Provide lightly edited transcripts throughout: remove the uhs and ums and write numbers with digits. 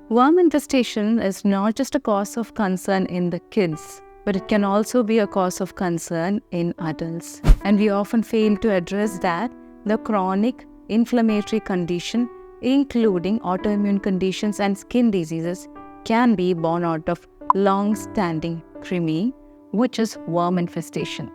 Worm infestation is not just a cause of concern in the kids, but it can also be a cause of concern in adults. And we often fail to address that the chronic inflammatory condition, including autoimmune conditions and skin diseases, can be born out of long-standing krimi, which is worm infestation.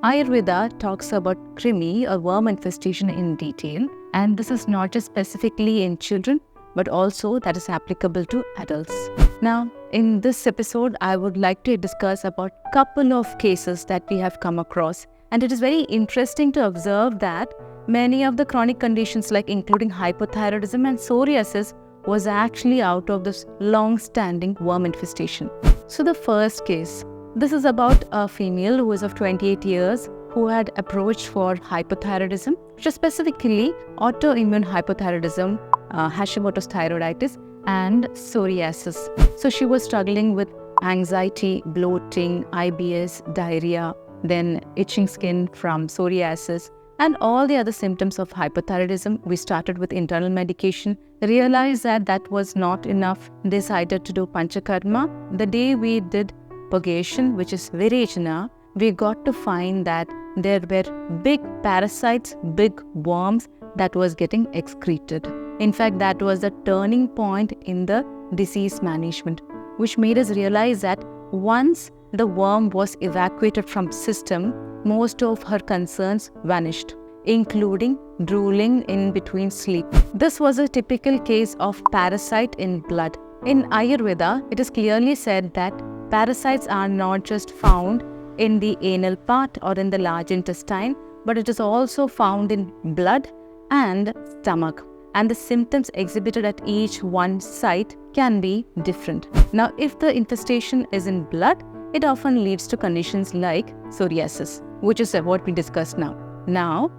Ayurveda talks about krimi or worm infestation in detail, and this is not just specifically in children, but also that is applicable to adults. Now, in this episode, I would like to discuss about a couple of cases that we have come across. And it is very interesting to observe that many of the chronic conditions like including hypothyroidism and psoriasis was actually out of this long-standing worm infestation. So the first case, this is about a female who is of 28 years who had approached for hypothyroidism, which is specifically autoimmune hypothyroidism, Hashimoto's thyroiditis, and psoriasis. So she was struggling with anxiety, bloating, IBS, diarrhea, then itching skin from psoriasis, and all the other symptoms of hypothyroidism. We started with internal medication, realized that that was not enough, decided to do panchakarma. The day we did purgation, which is virechana, we got to find that there were big parasites, big worms that was getting excreted. In fact, that was the turning point in the disease management, which made us realize that once the worm was evacuated from system, most of her concerns vanished, including drooling in between sleep. This was a typical case of parasite in blood. In Ayurveda, it is clearly said that parasites are not just found in the anal part or in the large intestine, but it is also found in blood and stomach. And the symptoms exhibited at each one site can be different. Now, if the infestation is in blood, it often leads to conditions like psoriasis, which is what we discussed now. Now,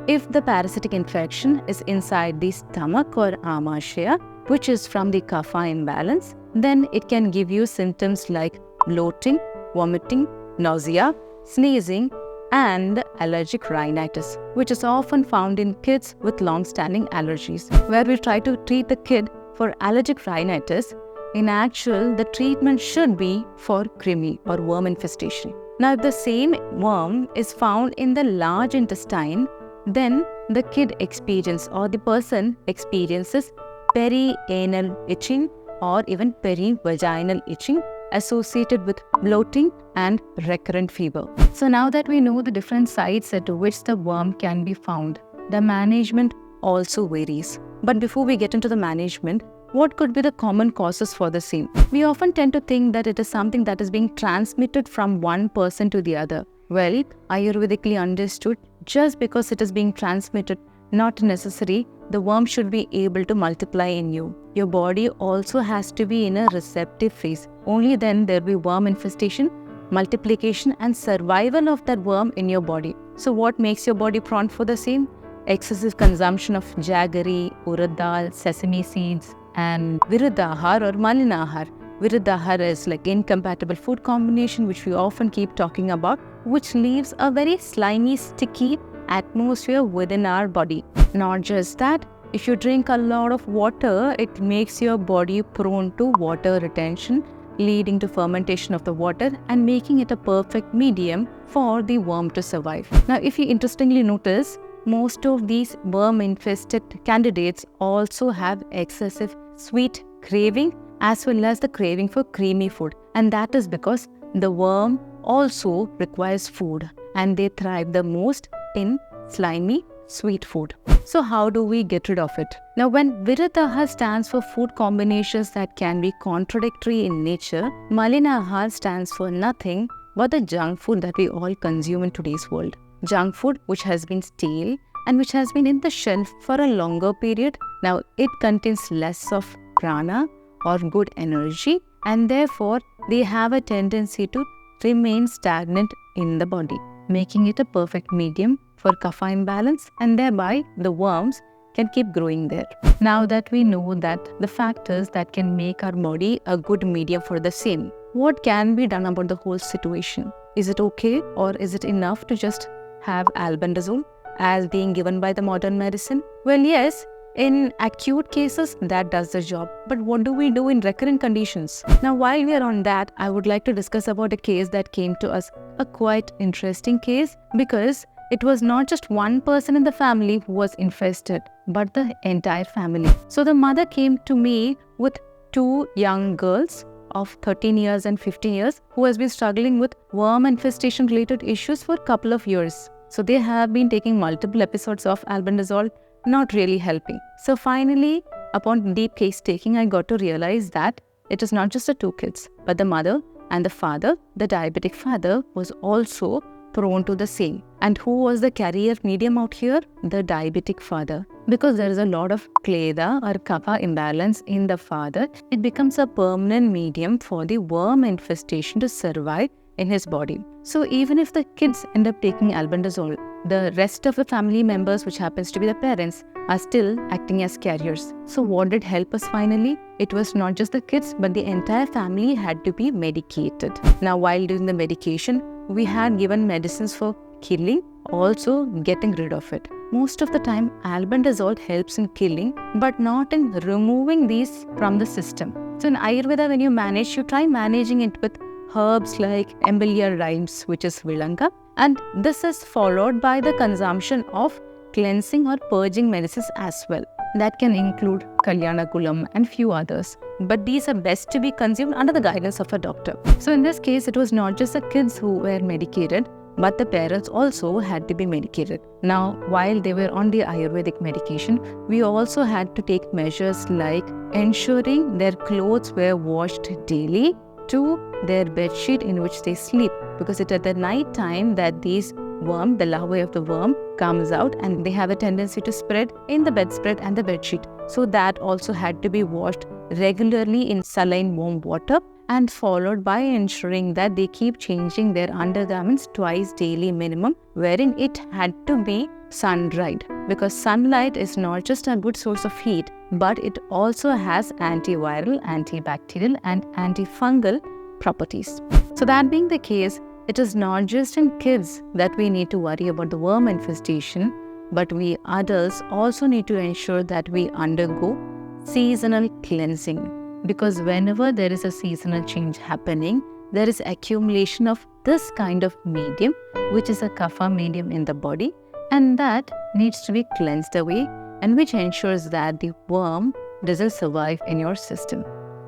if the parasitic infection is inside the stomach or amashya, which is from the kapha imbalance, then it can give you symptoms like bloating, vomiting, nausea, sneezing, and allergic rhinitis, which is often found in kids with long-standing allergies. Where we try to treat the kid for allergic rhinitis, in actual, the treatment should be for krimi or worm infestation. Now, if the same worm is found in the large intestine, then the kid experiences or the person experiences perianal itching or even perivaginal itching associated with bloating and recurrent fever. So now that we know the different sites at which the worm can be found, the management also varies. But before we get into the management, what could be the common causes for the same? We often tend to think that it is something that is being transmitted from one person to the other. Well, Ayurvedically understood, just because it is being transmitted, not necessary, the worm should be able to multiply in you. Your body also has to be in a receptive phase. Only then there will be worm infestation, multiplication, and survival of that worm in your body. So what makes your body prone for the same? Excessive consumption of jaggery, urad dal, sesame seeds, and viruddhahar or malinahar. Viruddhahar is like incompatible food combination, which we often keep talking about, which leaves a very slimy, sticky atmosphere within our body. Not just that, if you drink a lot of water, it makes your body prone to water retention, leading to fermentation of the water and making it a perfect medium for the worm to survive. Now, if you interestingly notice, most of these worm-infested candidates also have excessive sweet craving as well as the craving for creamy food. And that is because the worm also requires food and they thrive the most in slimy, sweet food. So how do we get rid of it? Now, when Viruddhahar stands for food combinations that can be contradictory in nature, Malinahar stands for nothing but the junk food that we all consume in today's world. Junk food which has been stale and which has been in the shelf for a longer period. Now, it contains less of prana or good energy, and therefore they have a tendency to remain stagnant in the body, making it a perfect medium for kapha imbalance, and thereby the worms can keep growing there. Now that we know that the factors that can make our body a good medium for the same, what can be done about the whole situation? Is it okay or is it enough to just have albendazole? as being given by the modern medicine? Well, yes, in acute cases, that does the job. But what do we do in recurrent conditions? Now, while we are on that, I would like to discuss about a case that came to us, a quite interesting case, because it was not just one person in the family who was infested, but the entire family. So the mother came to me with two young girls of 13 years and 15 years who has been struggling with worm infestation related issues for a couple of years. So they have been taking multiple episodes of albendazole, not really helping. So finally, upon deep case taking, I got to realize that it is not just the two kids, but the mother and the father, the diabetic father, was also prone to the same. And who was the carrier medium out here? The diabetic father. Because there is a lot of kleda or kapha imbalance in the father, it becomes a permanent medium for the worm infestation to survive in his body. So even if the kids end up taking albendazole, the rest of the family members, which happens to be the parents, are still acting as carriers. So what did help us finally? It was not just the kids, but the entire family had to be medicated. Now, while doing the medication, we had given medicines for killing, also getting rid of it. Most of the time, albendazole helps in killing, but not in removing these from the system. So in Ayurveda, when you manage, you try managing it with herbs like Embellia rhymes, which is Vilanga, and this is followed by the consumption of cleansing or purging medicines as well. That can include Kalyanakulam and few others. But these are best to be consumed under the guidance of a doctor. So in this case, it was not just the kids who were medicated, but the parents also had to be medicated. Now, while they were on the Ayurvedic medication, we also had to take measures like ensuring their clothes were washed daily to their bedsheet in which they sleep, because it at the night time that these worm, the larvae of the worm, comes out and they have a tendency to spread in the bedspread and the bedsheet. So that also had to be washed regularly in saline warm water, and followed by ensuring that they keep changing their undergarments twice daily minimum, wherein it had to be sun-dried, because sunlight is not just a good source of heat, but it also has antiviral, antibacterial and antifungal properties. So that being the case, it is not just in kids that we need to worry about the worm infestation, but we adults also need to ensure that we undergo seasonal cleansing. Because whenever there is a seasonal change happening, there is accumulation of this kind of medium, which is a kapha medium in the body, and that needs to be cleansed away, and which ensures that the worm doesn't survive in your system.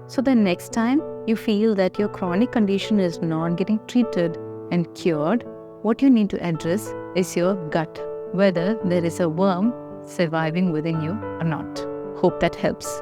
So the next time you feel that your chronic condition is not getting treated and cured, what you need to address is your gut, whether there is a worm surviving within you or not. Hope that helps.